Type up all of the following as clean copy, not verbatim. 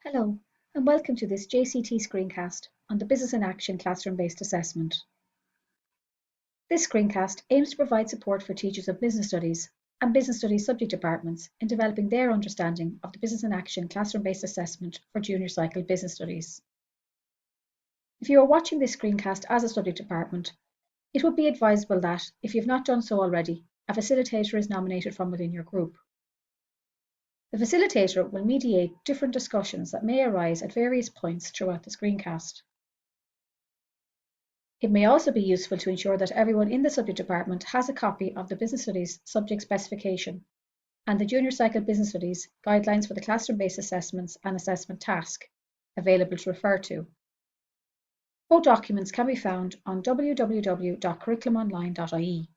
Hello, and welcome to this JCT screencast on the Business in Action classroom-based assessment. This screencast aims to provide support for teachers of business studies and business studies subject departments in developing their understanding of the Business in Action classroom-based assessment for junior cycle business studies. If you are watching this screencast as a subject department, it would be advisable that, if you have not done so already, a facilitator is nominated from within your group. The facilitator will mediate different discussions that may arise at various points throughout the screencast. It may also be useful to ensure that everyone in the subject department has a copy of the Business Studies subject specification and the Junior Cycle Business Studies guidelines for the classroom-based assessments and assessment task available to refer to. Both documents can be found on www.curriculumonline.ie.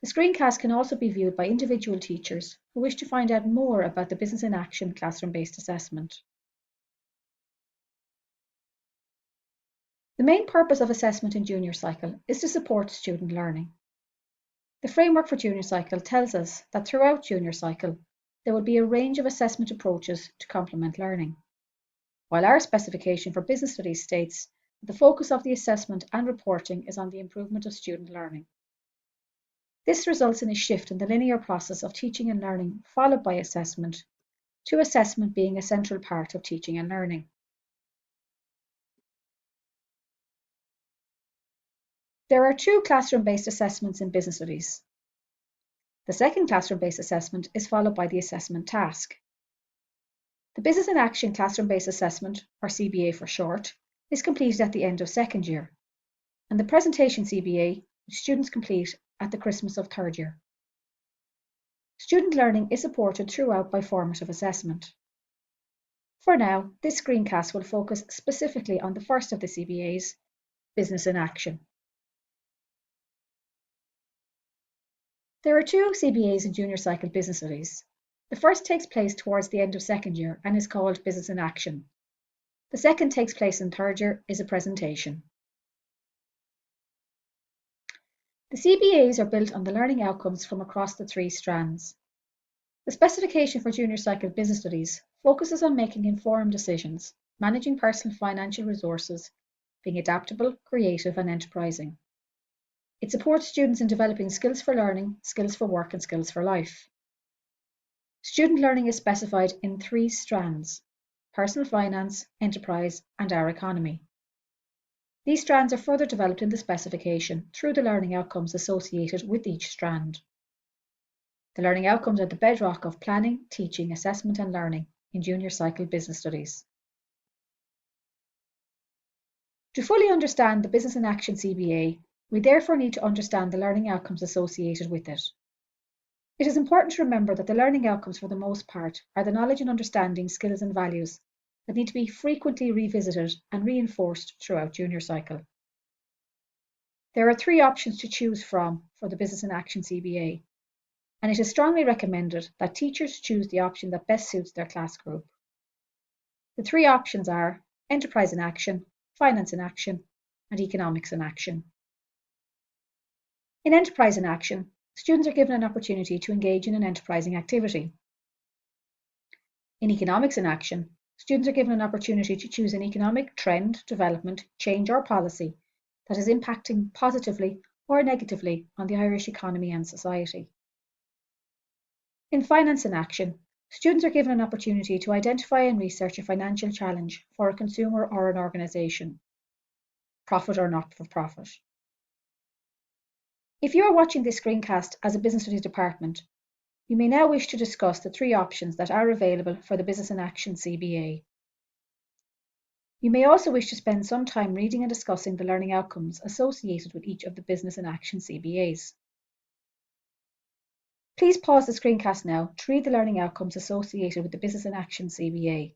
The screencast can also be viewed by individual teachers who wish to find out more about the Business in Action classroom-based assessment. The main purpose of assessment in junior cycle is to support student learning. The framework for junior cycle tells us that throughout junior cycle, there will be a range of assessment approaches to complement learning, while our specification for business studies states that the focus of the assessment and reporting is on the improvement of student learning. This results in a shift in the linear process of teaching and learning followed by assessment, to assessment being a central part of teaching and learning. There are two classroom-based assessments in business studies. The second classroom-based assessment is followed by the assessment task. The Business in Action classroom-based assessment, or CBA for short, is completed at the end of second year, and the presentation CBA, which students complete at the Christmas of third year. Student learning is supported throughout by formative assessment. For now, this screencast will focus specifically on the first of the CBAs, Business in Action. There are two CBAs in junior cycle business studies. The first takes place towards the end of second year and is called Business in Action. The second takes place in third year, is a presentation. The CBAs are built on the learning outcomes from across the three strands. The specification for junior cycle business studies focuses on making informed decisions, managing personal financial resources, being adaptable, creative, and enterprising. It supports students in developing skills for learning, skills for work, and skills for life. Student learning is specified in three strands: personal finance, enterprise, and our economy. These strands are further developed in the specification through the learning outcomes associated with each strand. The learning outcomes are the bedrock of planning, teaching, assessment, and learning in junior cycle business studies. To fully understand the Business in Action CBA, we therefore need to understand the learning outcomes associated with it. It is important to remember that the learning outcomes for the most part are the knowledge and understanding, skills and values that need to be frequently revisited and reinforced throughout junior cycle. There are three options to choose from for the Business in Action CBA, and it is strongly recommended that teachers choose the option that best suits their class group. The three options are Enterprise in Action, Finance in Action, and Economics in Action. In Enterprise in Action, students are given an opportunity to engage in an enterprising activity. In Economics in Action, students are given an opportunity to choose an economic trend, development, change or policy that is impacting positively or negatively on the Irish economy and society. In Finance in Action, students are given an opportunity to identify and research a financial challenge for a consumer or an organisation, profit or not for profit. If you are watching this screencast as a business studies department, you may now wish to discuss the three options that are available for the Business in Action CBA. You may also wish to spend some time reading and discussing the learning outcomes associated with each of the Business in Action CBAs. Please pause the screencast now to read the learning outcomes associated with the Business in Action CBA.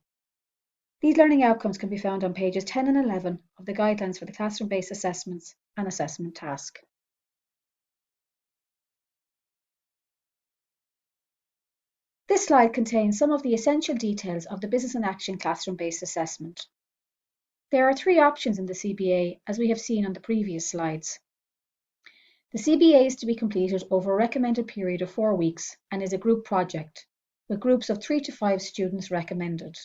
These learning outcomes can be found on pages 10 and 11 of the guidelines for the classroom-based assessments and assessment task. This slide contains some of the essential details of the Business in Action classroom-based assessment. There are three options in the CBA, as we have seen on the previous slides. The CBA is to be completed over a recommended period of 4 weeks and is a group project, with groups of 3 to 5 students recommended.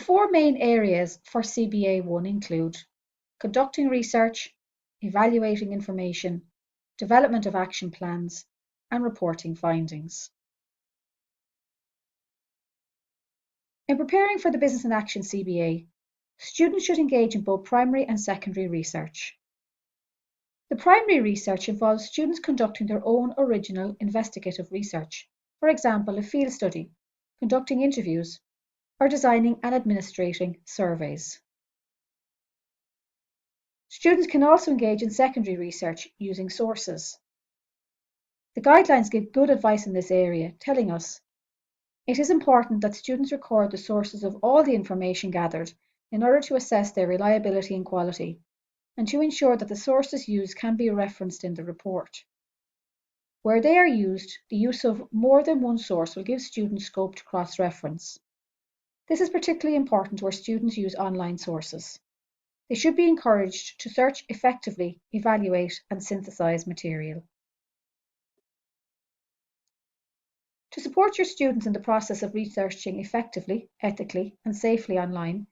4 main areas for CBA 1 include conducting research, evaluating information, development of action plans, and reporting findings. In preparing for the Business in Action CBA, students should engage in both primary and secondary research. The primary research involves students conducting their own original investigative research, for example, a field study, conducting interviews, or designing and administrating surveys. Students can also engage in secondary research using sources. The guidelines give good advice in this area, telling us it is important that students record the sources of all the information gathered in order to assess their reliability and quality, and to ensure that the sources used can be referenced in the report. Where they are used, the use of more than one source will give students scope to cross-reference. This is particularly important where students use online sources. They should be encouraged to search effectively, evaluate, and synthesize material. To support your students in the process of researching effectively, ethically, and safely online,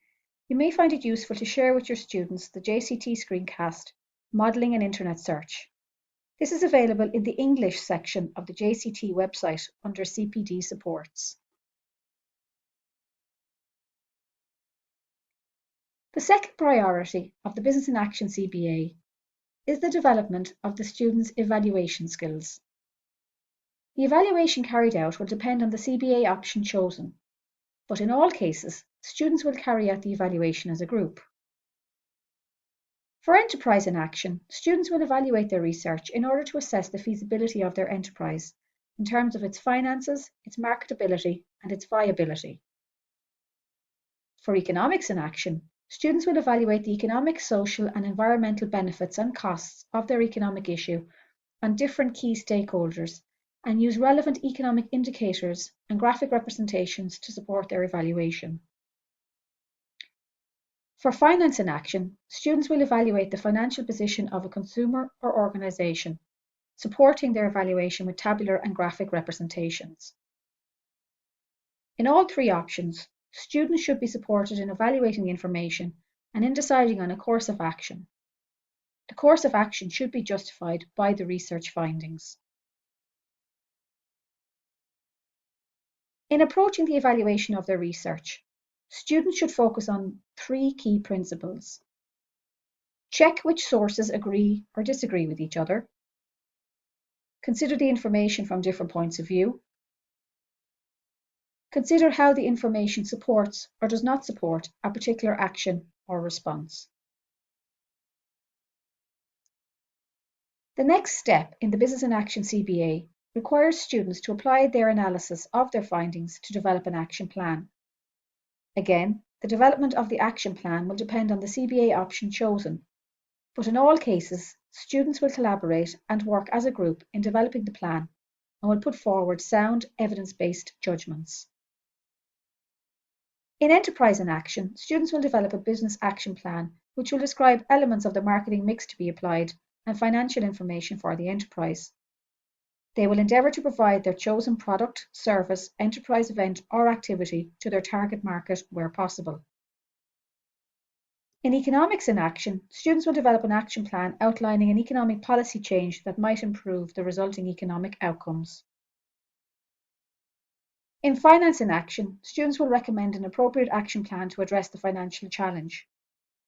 you may find it useful to share with your students the JCT screencast, Modelling an Internet Search. This is available in the English section of the JCT website under CPD supports. The second priority of the Business in Action CBA is the development of the students' evaluation skills. The evaluation carried out will depend on the CBA option chosen, but in all cases, students will carry out the evaluation as a group. For Enterprise in Action, students will evaluate their research in order to assess the feasibility of their enterprise in terms of its finances, its marketability, and its viability. For Economics in Action, students will evaluate the economic, social, and environmental benefits and costs of their economic issue on different key stakeholders and use relevant economic indicators and graphic representations to support their evaluation. For Finance in Action, students will evaluate the financial position of a consumer or organisation, supporting their evaluation with tabular and graphic representations. In all three options, students should be supported in evaluating the information and in deciding on a course of action. The course of action should be justified by the research findings. In approaching the evaluation of their research, students should focus on three key principles. Check which sources agree or disagree with each other. Consider the information from different points of view. Consider how the information supports or does not support a particular action or response. The next step in the Business in Action CBA requires students to apply their analysis of their findings to develop an action plan. Again, the development of the action plan will depend on the CBA option chosen, but in all cases, students will collaborate and work as a group in developing the plan and will put forward sound, evidence-based judgments. In Enterprise in Action, students will develop a business action plan which will describe elements of the marketing mix to be applied and financial information for the enterprise. They will endeavour to provide their chosen product, service, enterprise event or activity to their target market where possible. In Economics in Action, students will develop an action plan outlining an economic policy change that might improve the resulting economic outcomes. In Finance in Action, students will recommend an appropriate action plan to address the financial challenge.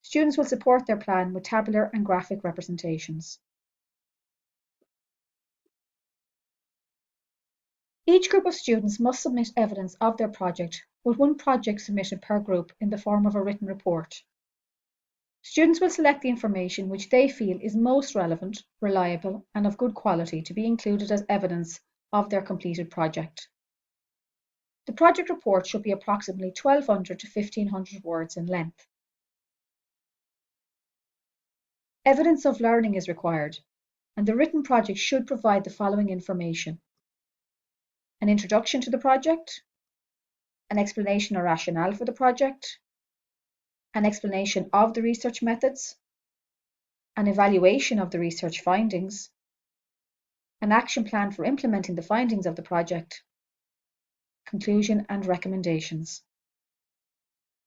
Students will support their plan with tabular and graphic representations. Each group of students must submit evidence of their project, with one project submitted per group in the form of a written report. Students will select the information which they feel is most relevant, reliable, and of good quality to be included as evidence of their completed project. The project report should be approximately 1,200 to 1,500 words in length. Evidence of learning is required, and the written project should provide the following information: an introduction to the project, an explanation or rationale for the project, an explanation of the research methods, an evaluation of the research findings, an action plan for implementing the findings of the project, conclusion and recommendations.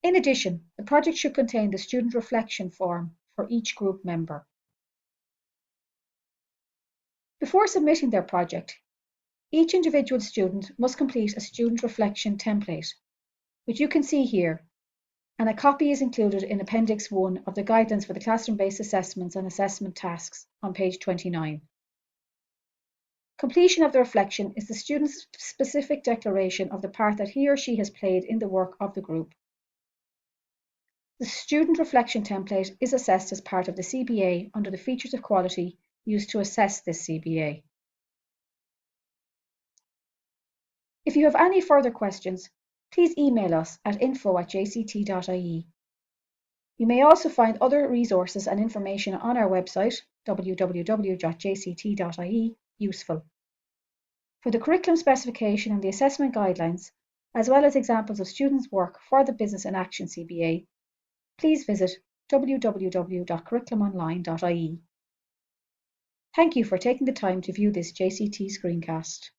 In addition, the project should contain the student reflection form for each group member. Before submitting their project, each individual student must complete a student reflection template, which you can see here, and a copy is included in Appendix 1 of the Guidelines for the Classroom-Based Assessments and Assessment Tasks on page 29. Completion of the reflection is the student's specific declaration of the part that he or she has played in the work of the group. The student reflection template is assessed as part of the CBA under the features of quality used to assess this CBA. If you have any further questions, please email us at info@jct.ie. You may also find other resources and information on our website, www.jct.ie, useful. For the curriculum specification and the assessment guidelines, as well as examples of students' work for the Business in Action CBA, please visit www.curriculumonline.ie. Thank you for taking the time to view this JCT screencast.